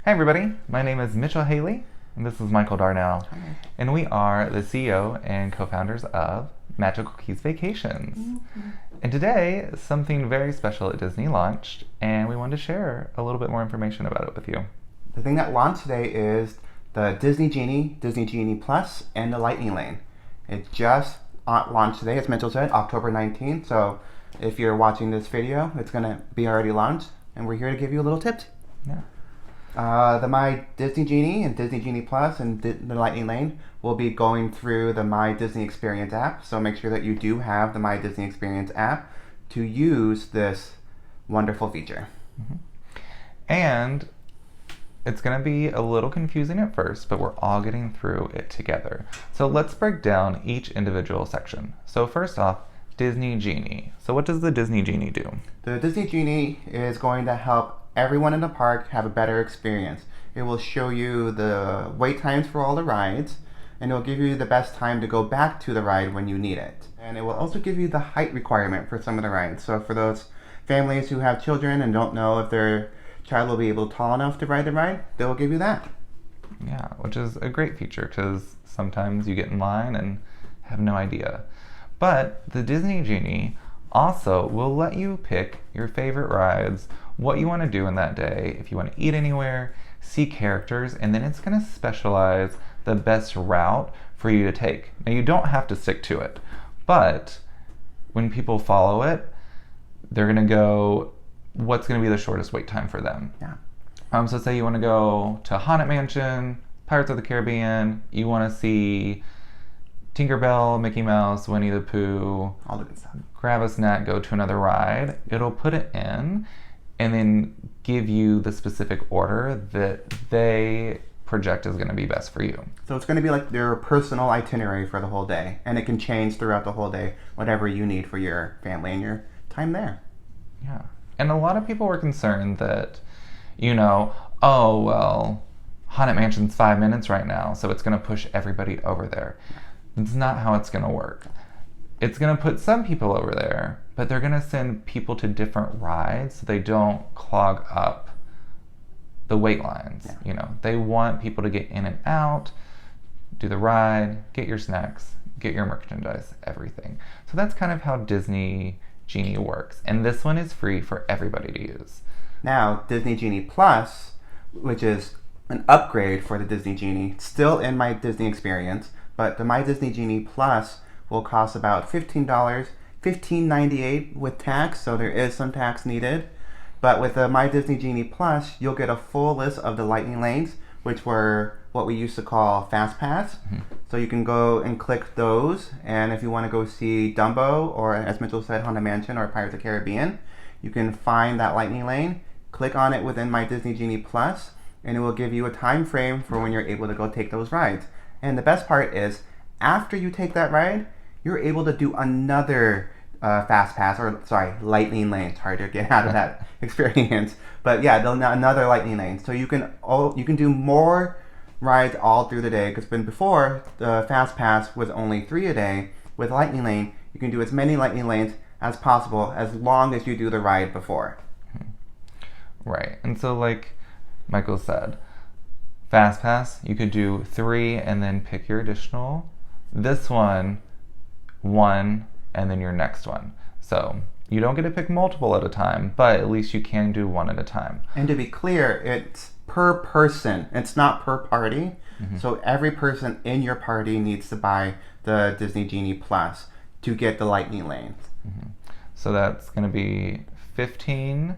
Hi everybody, my name is Mitchell Haley, and this is Michael Darnell, Hi. and we are the CEO and co-founders of Magical Keys Vacations. And today, something very special at Disney launched, and we wanted to share a little bit more information about it with you. The thing that launched today is the Disney Genie, Disney Genie Plus, and the Lightning Lane. It just launched today, as Mitchell said, October 19th. So if you're watching this video, it's going to be already launched, and we're here to give you a little tip. Yeah. The My Disney Genie and Disney Genie Plus and the Lightning Lane will be going through the My Disney Experience app. So make sure that you do have the My Disney Experience app to use this wonderful feature. And it's going to be a little confusing at first, but we're all getting through it together. So let's break down each individual section. So first off, Disney Genie. So what does the Disney Genie do? The Disney Genie is going to help everyone in the park have a better experience. It will show you the wait times for all the rides, and it will give you the best time to go back to the ride when you need it. And it will also give you the height requirement for some of the rides. So for those families who have children and don't know if their child will be able tall enough to ride the ride, they will give you that. Yeah, which is a great feature because sometimes you get in line and have no idea. But the Disney Genie also will let you pick your favorite rides, what you want to do in that day, if you want to eat anywhere, see characters, and then it's going to specialize the best route for you to take. Now, you don't have to stick to it, but when people follow it, they're going to go, what's going to be the shortest wait time for them? Yeah. So say you want to go to Haunted Mansion, Pirates of the Caribbean, you want to see Tinkerbell, Mickey Mouse, Winnie the Pooh, All the good stuff. grab a snack, go to another ride. It'll put it in and then give you the specific order that they project is going to be best for you. So it's going to be like their personal itinerary for the whole day, and it can change throughout the whole day, whatever you need for your family and your time there. Yeah. And a lot of people were concerned that, oh, well, Haunted Mansion's 5 minutes right now, so it's going to push everybody over there. It's not how it's going to work. It's going to put some people over there, but they're going to send people to different rides so they don't clog up the wait lines. Yeah. They want people to get in and out, do the ride, get your snacks, get your merchandise, everything. So that's kind of how Disney Genie works. And this one is free for everybody to use. Now, Disney Genie Plus, which is an upgrade for the Disney Genie, still in My Disney Experience, but the My Disney Genie Plus will cost about $15, $15.98 with tax, so there is some tax needed. But with the My Disney Genie Plus, you'll get a full list of the Lightning Lanes, which were what we used to call Fast Pass. So you can go and click those, and if you want to go see Dumbo, or as Mitchell said, Haunted Mansion or Pirates of the Caribbean, you can find that Lightning Lane, click on it within My Disney Genie Plus, and it will give you a time frame for when you're able to go take those rides. And the best part is, after you take that ride, you're able to do another Lightning Lane. It's hard to get out of that experience. But yeah, another Lightning Lane. So you can do more rides all through the day, because before, the Fast Pass was only 3 a day. With Lightning Lane, you can do as many Lightning Lanes as possible as long as you do the ride before. Right. And so like Michael said, Fast Pass, you could do 3 and then pick your additional. This one, and then your next one. So you don't get to pick multiple at a time, but at least you can do one at a time. And to be clear, it's per person. It's not per party. So every person in your party needs to buy the Disney Genie Plus to get the Lightning Lanes. So that's going to be $15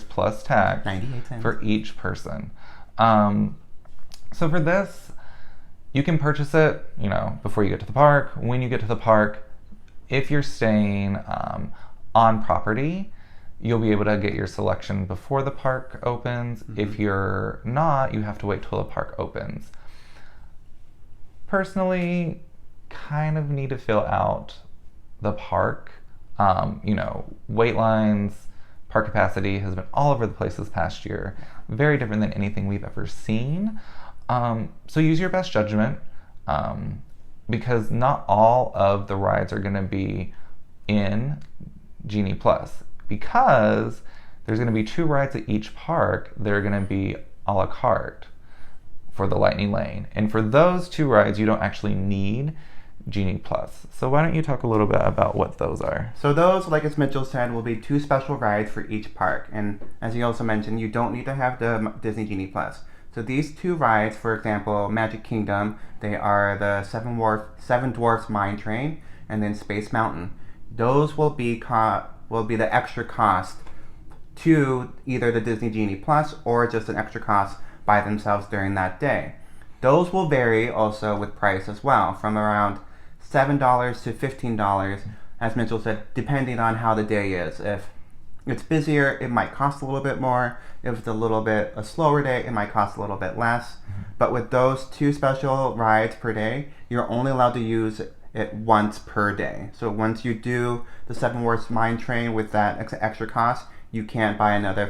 plus tax 98 cents. for each person. So for this, you can purchase it, before you get to the park, when you get to the park. If you're staying on property, you'll be able to get your selection before the park opens. If you're not, you have to wait till the park opens. Personally, kind of need to fill out the park. Wait lines, park capacity has been all over the place this past year. Very different than anything we've ever seen. So use your best judgment. Because not all of the rides are going to be in Genie Plus, because there's going to be 2 rides at each park that are going to be a la carte for the Lightning Lane. And for those 2 rides, you don't actually need Genie Plus. So why don't you talk a little bit about what those are? So those, like as Mitchell said, will be 2 special rides for each park. And as he also mentioned, you don't need to have the Disney Genie Plus. So these 2 rides, for example, Magic Kingdom, they are the Seven Dwarfs Mine Train and then Space Mountain. Those will be the extra cost to either the Disney Genie Plus or just an extra cost by themselves during that day. Those will vary also with price as well, from around $7 to $15, as Mitchell said, depending on how the day is. If it's busier, it might cost a little bit more. If it's a slower day, it might cost a little bit less. But with those 2 special rides per day, you're only allowed to use it once per day. So once you do the Seven Dwarfs Mine Train with that extra cost, you can't buy another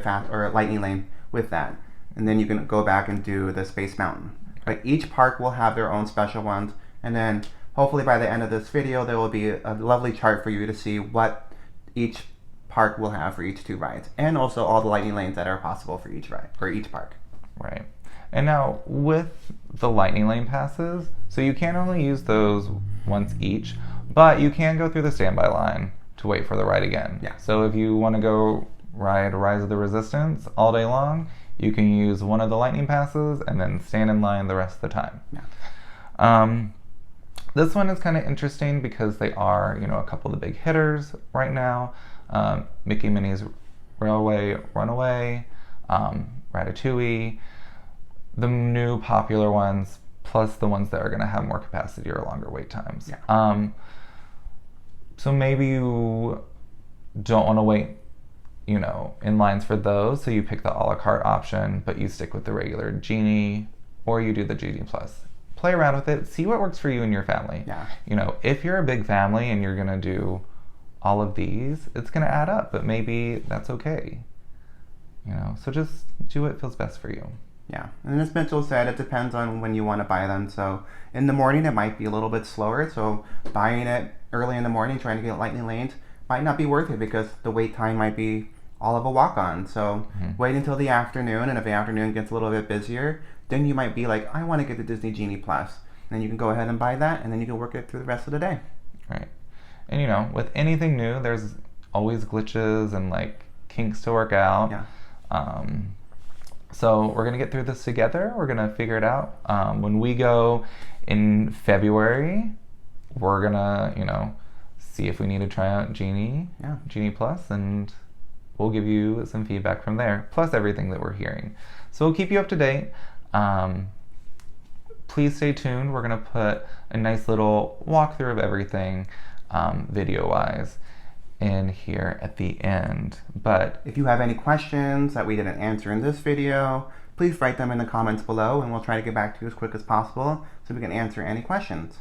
Lightning Lane with that. And then you can go back and do the Space Mountain. But each park will have their own special ones, and then hopefully by the end of this video there will be a lovely chart for you to see what each park will have for each 2 rides, and also all the Lightning Lanes that are possible for each ride, for each park. Right. And now with the Lightning Lane passes, so you can only use those once each, but you can go through the standby line to wait for the ride again. Yeah. So if you want to go ride Rise of the Resistance all day long, you can use one of the Lightning passes and then stand in line the rest of the time. Yeah. This one is kind of interesting because they are, a couple of the big hitters right now. Mickey Minnie's Railway Runaway, Ratatouille, the new popular ones, plus the ones that are going to have more capacity or longer wait times. Yeah. So maybe you don't want to wait in lines for those, so you pick the a la carte option, but you stick with the regular Genie, or you do the Genie Plus. Play around with it, see what works for you and your family. Yeah. If you're a big family and you're gonna do all of these, it's gonna add up, but maybe that's okay. So just do what feels best for you. Yeah, and as Mitchell said, it depends on when you want to buy them. So in the morning, it might be a little bit slower. So buying it early in the morning, trying to get Lightning Lanes, might not be worth it because the wait time might be all of a walk-on. So wait until the afternoon, and if the afternoon gets a little bit busier, then you might be like, I want to get the Disney Genie Plus. And then you can go ahead and buy that, and then you can work it through the rest of the day. Right. And with anything new, there's always glitches and kinks to work out. Yeah. So we're going to get through this together. We're going to figure it out. When we go in February, we're going to, see if we need to try out Genie Plus, and we'll give you some feedback from there, plus everything that we're hearing. So we'll keep you up to date. Please stay tuned. We're going to put a nice little walkthrough of everything video-wise in here at the end. But if you have any questions that we didn't answer in this video, please write them in the comments below, and we'll try to get back to you as quick as possible so we can answer any questions.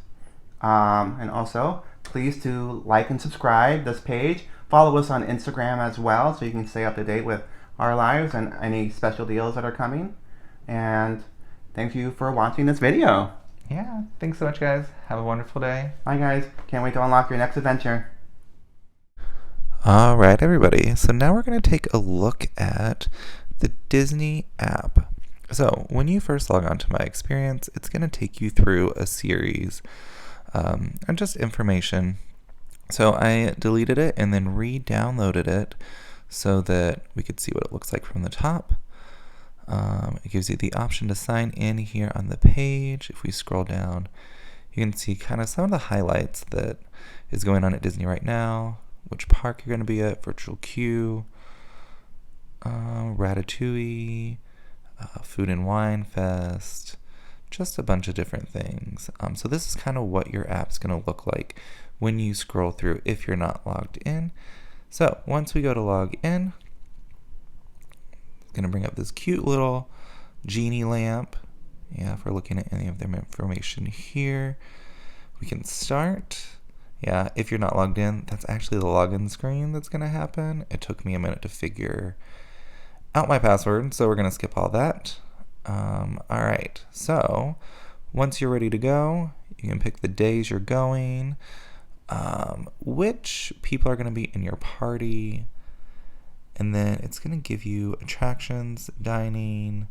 And also, please to like and subscribe this page. Follow us on Instagram as well so you can stay up to date with our lives and any special deals that are coming. And thank you for watching this video. Yeah, thanks so much, guys. Have a wonderful day. Bye, guys. Can't wait to unlock your next adventure. All right, everybody. So now we're going to take a look at the Disney app. So when you first log on to My Experience, it's going to take you through a series and just information. So I deleted it and then re-downloaded it so that we could see what it looks like from the top. It gives you the option to sign in here on the page. If we scroll down, you can see kind of some of the highlights that is going on at Disney right now, which park you're going to be at, virtual queue, Ratatouille, Food and Wine Fest, just a bunch of different things. So this is kind of what your app's going to look like when you scroll through if you're not logged in. So once we go to log in, it's going to bring up this cute little Genie lamp. Yeah, if we're looking at any of their information here, we can start. Yeah, if you're not logged in, that's actually the login screen that's going to happen. It took me a minute to figure out my password, so we're going to skip all that. All right, so once you're ready to go, you can pick the days you're going, which people are going to be in your party, and then it's going to give you attractions, dining,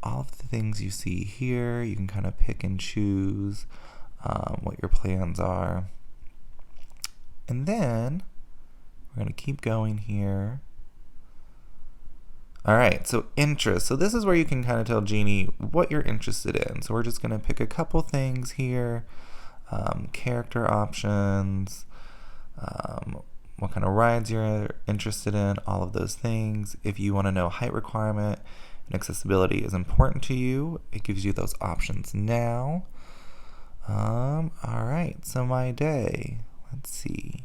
all of the things you see here. You can kind of pick and choose what your plans are. And then we're going to keep going here. All right, so interest. So this is where you can kind of tell Genie what you're interested in. So we're just going to pick a couple things here. Character options, what kind of rides you're interested in, all of those things. If you want to know height requirement and accessibility is important to you, it gives you those options now. All right, so my day. Let's see.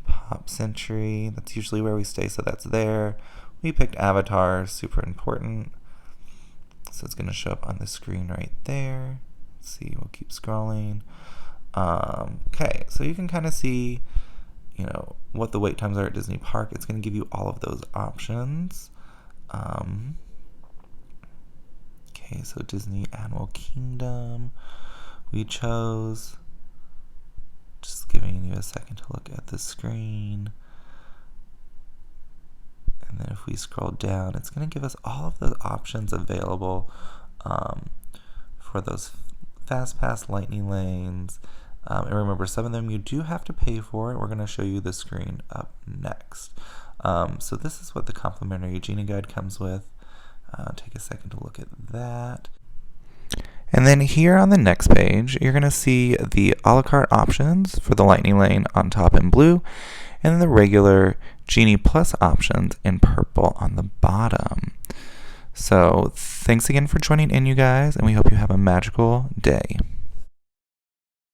Pop Century, that's usually where we stay, so that's there. We picked Avatar, super important. So it's going to show up on the screen right there. Let's see, we'll keep scrolling. Okay, so you can kind of see, what the wait times are at Disney Park. It's going to give you all of those options. Okay, so Disney Animal Kingdom, we chose. Just giving you a second to look at the screen. And then if we scroll down, it's going to give us all of the options available for those FastPass Lightning Lanes. And remember, some of them you do have to pay for. We're going to show you the screen up next. So this is what the complimentary Genie Guide comes with. Take a second to look at that. And then here on the next page, you're going to see the a la carte options for the Lightning Lane on top in blue, and then the regular Genie Plus options in purple on the bottom. So thanks again for joining in, you guys, and we hope you have a magical day.